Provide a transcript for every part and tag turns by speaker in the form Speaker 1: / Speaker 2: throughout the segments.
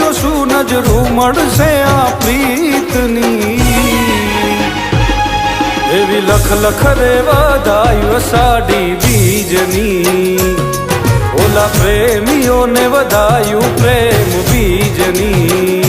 Speaker 1: જોશું નજરું મળશે આ પ્રીતની એવી લખ લખ રે વધાયું અષાઢી બીજની ઓલા પ્રેમીઓને વધાયું પ્રેમ બીજની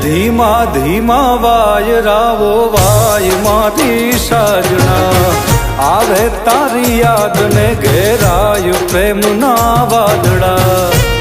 Speaker 1: ધીમા ધીમા વાયરાવો વાયમાંથી સાજણા આવે તારી યાદ ને ઘેરાય પ્રેમના વાદળા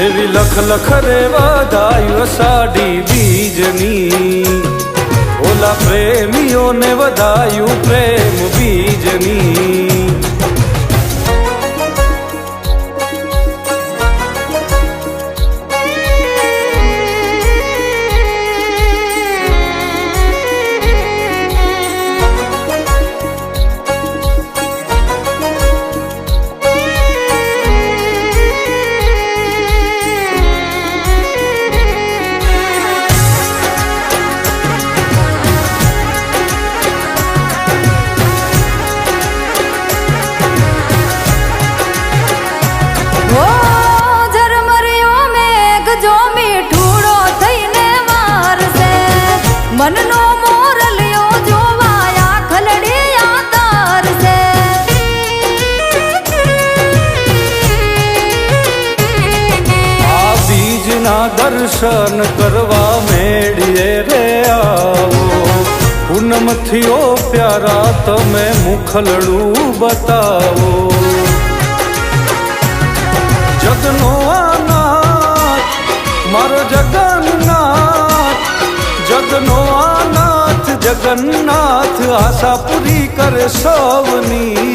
Speaker 1: એવી લખ લખ રે વધાયું અષાઢી બીજની ઓલા પ્રેમીઓને વધાયું પ્રેમ બીજની
Speaker 2: મનનો મોરલિયો જોવાયા ખલડિયા તારસે
Speaker 1: આ બીજના દર્શન કરવા મેળીએ રે આવો પૂનમથી ઓ પ્યારા તમે મુખલડું બતાવો જગનો આનાથ મારો જગન્નાથ જગનો આનાથ જગન્નાથ આશા પૂરી કરે સૌની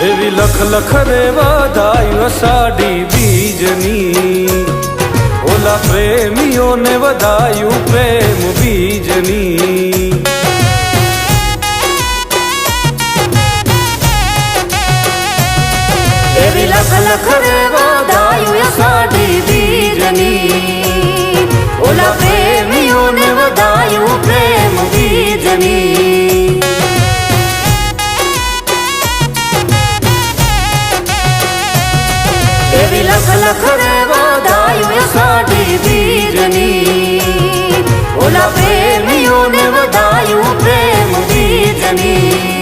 Speaker 1: એવી લખ લખ રે વધાયું અષાઢી બીજની ઓલા પ્રેમીઓને વધાયું પ્રેમ બીજની
Speaker 2: એવી લખ લખ રે વધાયું અષાઢી બીજની ઓલા પ્રેમીઓને વધાયું પ્રેમ બીજની એવી લખ લખ રે વધાયું અષાઢી બીજની ઓલા પ્રેમીઓને વધાયું પ્રેમ બીજની